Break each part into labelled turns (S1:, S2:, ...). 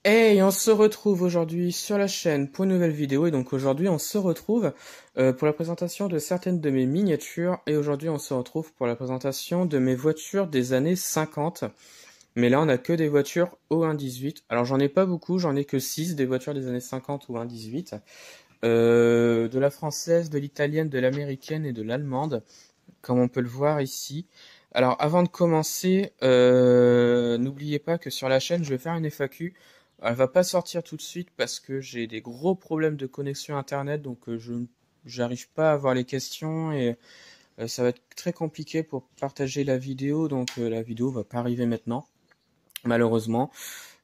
S1: Hey, on se retrouve aujourd'hui sur la chaîne pour une nouvelle vidéo et donc aujourd'hui on se retrouve pour la présentation de certaines de mes miniatures et aujourd'hui on se retrouve pour la présentation de mes voitures des années 50. Mais là on a que des voitures au 1.18. Alors j'en ai pas beaucoup, j'en ai que 6 des voitures des années 50 ou 1.18. De la française, de l'italienne, de l'américaine et de l'allemande, comme on peut le voir ici. Alors avant de commencer, n'oubliez pas que sur la chaîne je vais faire une FAQ. Elle va pas sortir tout de suite parce que j'ai des gros problèmes de connexion internet, donc je j'arrive pas à voir les questions et ça va être très compliqué pour partager la vidéo, donc la vidéo va pas arriver maintenant, malheureusement.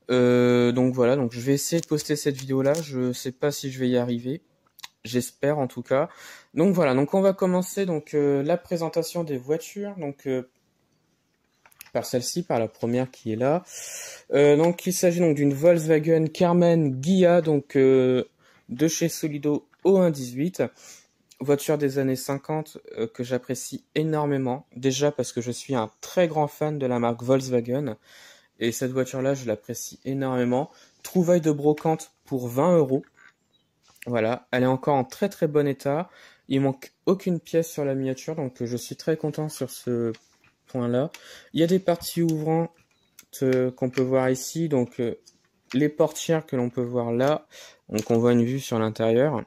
S1: Donc voilà, donc je vais essayer de poster cette vidéo là, je sais pas si je vais y arriver. J'espère en tout cas. Donc voilà, donc on va commencer donc la présentation des voitures. Donc par celle-ci, par la première qui est là. Donc il s'agit donc d'une Volkswagen Carmen Ghia, donc de chez Solido au 1.18. Voiture des années 50 que j'apprécie énormément. Déjà parce que je suis un très grand fan de la marque Volkswagen. Et cette voiture-là, je l'apprécie énormément. Trouvaille de brocante pour 20 euros. Voilà, elle est encore en très très bon état. Il manque aucune pièce sur la miniature, donc je suis très content sur ce point-là. Il y a des parties ouvrantes qu'on peut voir ici, donc les portières que l'on peut voir là, donc on voit une vue sur l'intérieur.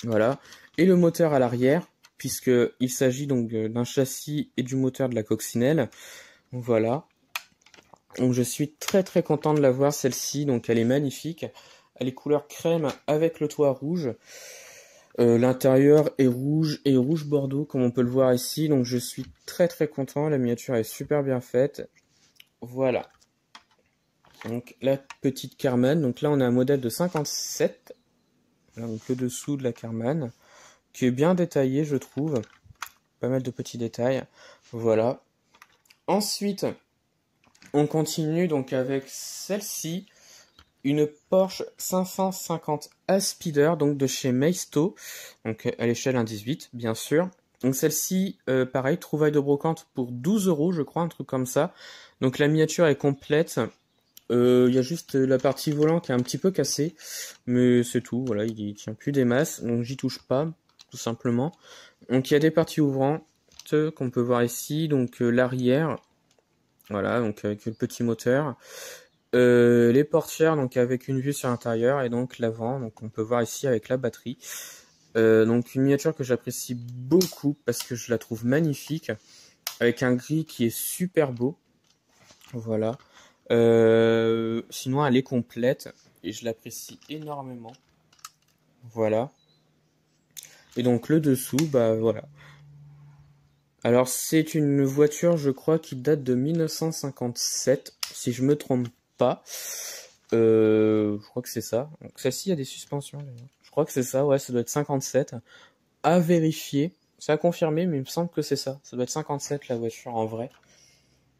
S1: Voilà, et le moteur à l'arrière, puisque il s'agit donc d'un châssis et du moteur de la coccinelle. Voilà. Donc je suis très très content de la voir celle-ci, donc elle est magnifique. Elle est couleur crème avec le toit rouge. L'intérieur est rouge et rouge bordeaux comme on peut le voir ici, donc je suis très très content, la miniature est super bien faite. Voilà. Donc la petite Carman, donc là on a un modèle de 57, donc le dessous de la Carman, qui est bien détaillé je trouve, pas mal de petits détails. Voilà. Ensuite, on continue donc avec celle-ci, une Porsche 550 Speeder, donc de chez Maisto, donc à l'échelle 1.18 bien sûr. Donc celle-ci, pareil, trouvaille de brocante pour 12 euros, je crois, un truc comme ça. Donc la miniature est complète. Il y a juste la partie volant qui est un petit peu cassée, mais c'est tout. Voilà, il tient plus des masses, donc j'y touche pas, tout simplement. Donc il y a des parties ouvrantes qu'on peut voir ici, donc l'arrière, voilà, donc avec le petit moteur. Les portières donc avec une vue sur l'intérieur et donc l'avant, donc on peut voir ici avec la batterie. Donc une miniature que j'apprécie beaucoup parce que je la trouve magnifique, avec un gris qui est super beau. Voilà. Sinon elle est complète et je l'apprécie énormément. Voilà. Et donc le dessous, bah voilà. Alors c'est une voiture, je crois, qui date de 1957, si je me trompe pas. Je crois que c'est ça. Donc celle-ci, il y a des suspensions d'ailleurs. Je crois que c'est ça, ouais, ça doit être 57. À vérifier. C'est à confirmer, mais il me semble que c'est ça. Ça doit être 57 la voiture en vrai.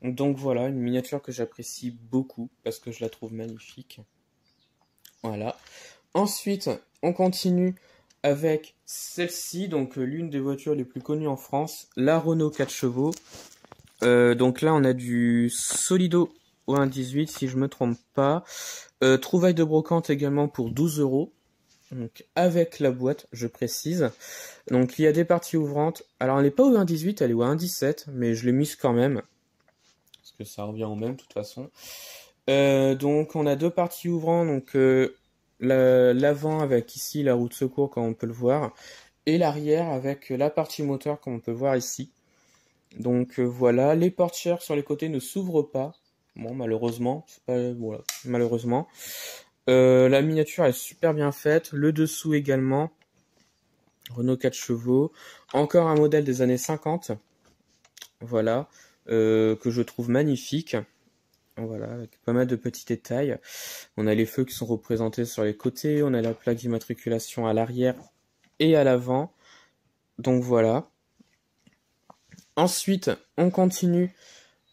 S1: Donc voilà, une miniature que j'apprécie beaucoup parce que je la trouve magnifique. Voilà. Ensuite, on continue avec celle-ci, donc l'une des voitures les plus connues en France, la Renault 4 chevaux. Donc là, on a du Solido au 1.18 si je me trompe pas. Trouvaille de brocante également pour 12 euros. Donc avec la boîte, je précise. Donc il y a des parties ouvrantes. Alors elle n'est pas au 1.18, elle est au 1.17, mais je l'ai mise quand même. Parce que ça revient au même de toute façon. Donc on a deux parties ouvrantes. Donc l'avant avec ici la roue de secours comme on peut le voir. Et l'arrière avec la partie moteur comme on peut voir ici. Donc voilà, les portières sur les côtés ne s'ouvrent pas. Bon, malheureusement, c'est pas voilà, malheureusement. La miniature est super bien faite, le dessous également. Renault 4 chevaux, encore un modèle des années 50. Voilà, que je trouve magnifique. Voilà, avec pas mal de petits détails. On a les feux qui sont représentés sur les côtés, on a la plaque d'immatriculation à l'arrière et à l'avant. Donc voilà. Ensuite, on continue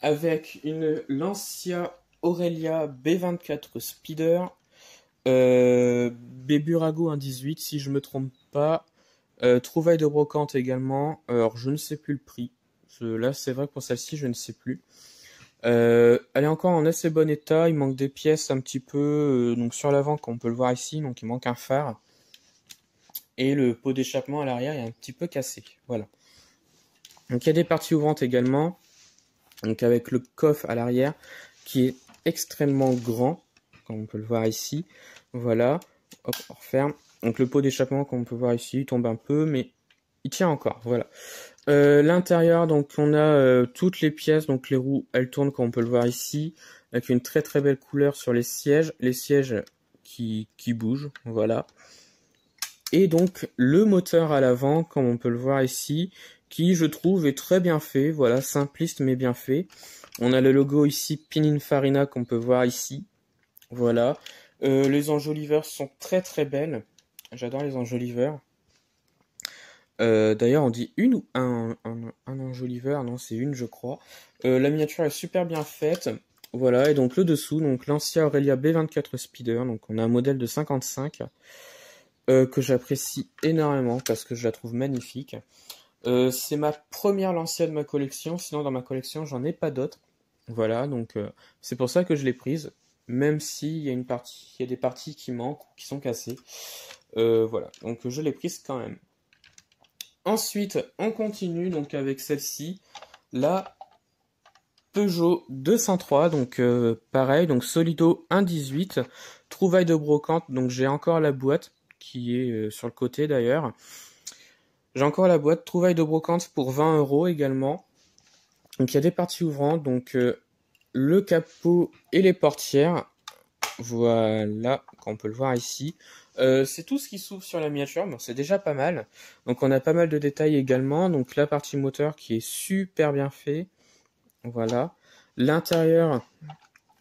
S1: avec une Lancia Aurelia B24 Speeder, Béburago 1.18 si je me trompe pas, trouvaille de brocante également, alors je ne sais plus le prix, là c'est vrai que pour celle-ci je ne sais plus, Elle est encore en assez bon état, il manque des pièces un petit peu, donc sur l'avant, comme on peut le voir ici, donc il manque un phare. Et le pot d'échappement à l'arrière est un petit peu cassé, voilà. Donc il y a des parties ouvrantes également, donc avec le coffre à l'arrière, qui est extrêmement grand, comme on peut le voir ici, voilà. Hop, on referme. Donc le pot d'échappement, comme on peut voir ici, il tombe un peu, mais il tient encore, voilà. L'intérieur, donc on a toutes les pièces, donc les roues, elles tournent comme on peut le voir ici, avec une très très belle couleur sur les sièges qui bougent, voilà. Et donc le moteur à l'avant, comme on peut le voir ici, qui je trouve est très bien fait, voilà, simpliste mais bien fait. On a le logo ici Pininfarina qu'on peut voir ici, voilà. Les enjoliveurs sont très très belles, j'adore les enjoliveurs. D'ailleurs, on dit une ou un enjoliveur, non, c'est une, je crois. La miniature est super bien faite. Voilà, et donc le dessous, donc Lancia Aurelia B24 Speeder, donc on a un modèle de 55 que j'apprécie énormément parce que je la trouve magnifique. C'est ma première Lancia de ma collection, sinon dans ma collection j'en ai pas d'autres. Voilà, donc c'est pour ça que je l'ai prise, même s'il y a il y a des parties qui manquent ou qui sont cassées. Voilà, donc je l'ai prise quand même. Ensuite, on continue donc avec celle-ci, la Peugeot 203, donc pareil, donc Solido 1.18, trouvaille de brocante, donc j'ai encore la boîte qui est sur le côté d'ailleurs. J'ai encore la boîte, trouvaille de brocante pour 20 € également. Donc il y a des parties ouvrantes, donc le capot et les portières, voilà, on peut le voir ici. C'est tout ce qui s'ouvre sur la miniature, bon, c'est déjà pas mal. Donc on a pas mal de détails également. Donc la partie moteur qui est super bien fait. Voilà. L'intérieur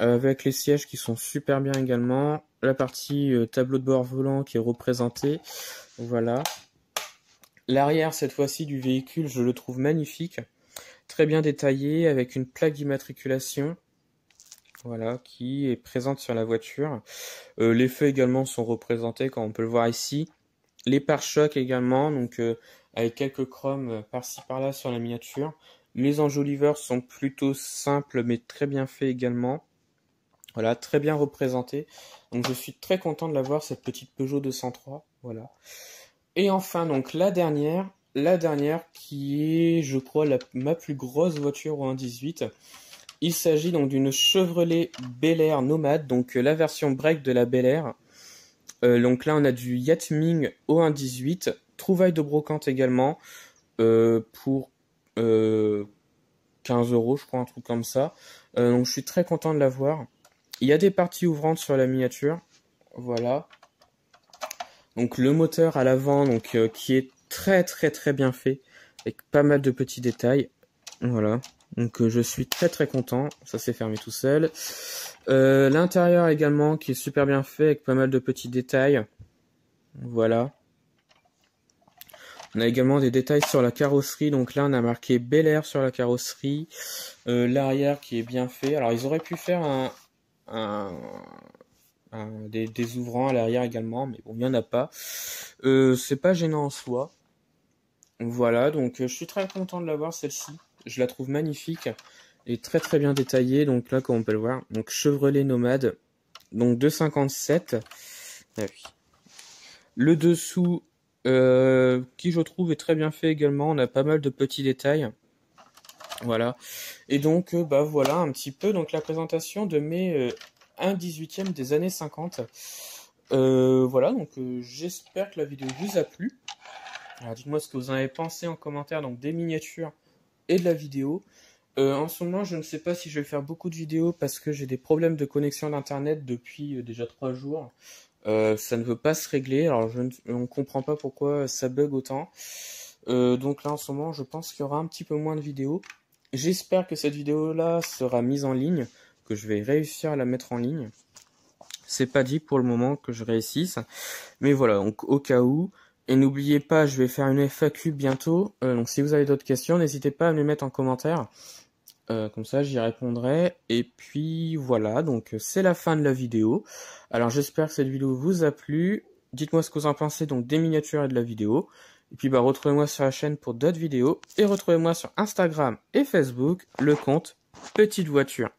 S1: avec les sièges qui sont super bien également. La partie tableau de bord volant qui est représenté. Voilà. L'arrière cette fois-ci du véhicule, je le trouve magnifique. Très bien détaillé avec une plaque d'immatriculation. Voilà, qui est présente sur la voiture. Les feux également sont représentés, comme on peut le voir ici. Les pare-chocs également, donc avec quelques chromes par-ci par-là sur la miniature. Les enjoliveurs sont plutôt simples, mais très bien faits également. Voilà, très bien représentés. Donc je suis très content de l'avoir, cette petite Peugeot 203. Voilà. Et enfin, donc la dernière qui est, je crois, ma plus grosse voiture au 1.18. Il s'agit donc d'une Chevrolet Bel Air Nomade, donc la version break de la Bel Air. Donc là, on a du Yatming au 1.18, trouvaille de brocante également, pour 15 €, je crois, un truc comme ça. Donc je suis très content de l'avoir. Il y a des parties ouvrantes sur la miniature, voilà. Donc le moteur à l'avant, donc qui est très très très bien fait, avec pas mal de petits détails, voilà. Donc je suis très très content, ça s'est fermé tout seul. L'intérieur également qui est super bien fait avec pas mal de petits détails. Voilà. On a également des détails sur la carrosserie, donc là on a marqué Bel Air sur la carrosserie. L'arrière qui est bien fait. Alors ils auraient pu faire des ouvrants à l'arrière également, mais bon il n'y en a pas. C'est pas gênant en soi. Voilà, donc je suis très content de l'avoir celle-ci. Je la trouve magnifique et très très bien détaillée. Donc là, comme on peut le voir, donc Chevrolet Nomade, donc 257. Ah oui. Le dessous, qui je trouve est très bien fait également. On a pas mal de petits détails. Voilà. Et donc, bah voilà un petit peu donc la présentation de mes 1/18e des années 50. Voilà, donc j'espère que la vidéo vous a plu. Alors dites-moi ce que vous en avez pensé en commentaire, donc des miniatures et de la vidéo. En ce moment, je ne sais pas si je vais faire beaucoup de vidéos parce que j'ai des problèmes de connexion d'internet depuis déjà 3 jours. Ça ne veut pas se régler, alors on ne comprend pas pourquoi ça bug autant. Donc là en ce moment, je pense qu'il y aura un petit peu moins de vidéos. J'espère que cette vidéo-là sera mise en ligne, que je vais réussir à la mettre en ligne. C'est pas dit pour le moment que je réussisse, mais voilà, donc au cas où. Et n'oubliez pas, je vais faire une FAQ bientôt. Donc si vous avez d'autres questions, n'hésitez pas à me les mettre en commentaire. Comme ça, j'y répondrai. Et puis voilà, donc c'est la fin de la vidéo. Alors j'espère que cette vidéo vous a plu. Dites-moi ce que vous en pensez donc des miniatures et de la vidéo. Et puis bah retrouvez-moi sur la chaîne pour d'autres vidéos. Et retrouvez-moi sur Instagram et Facebook, le compte petite voiture.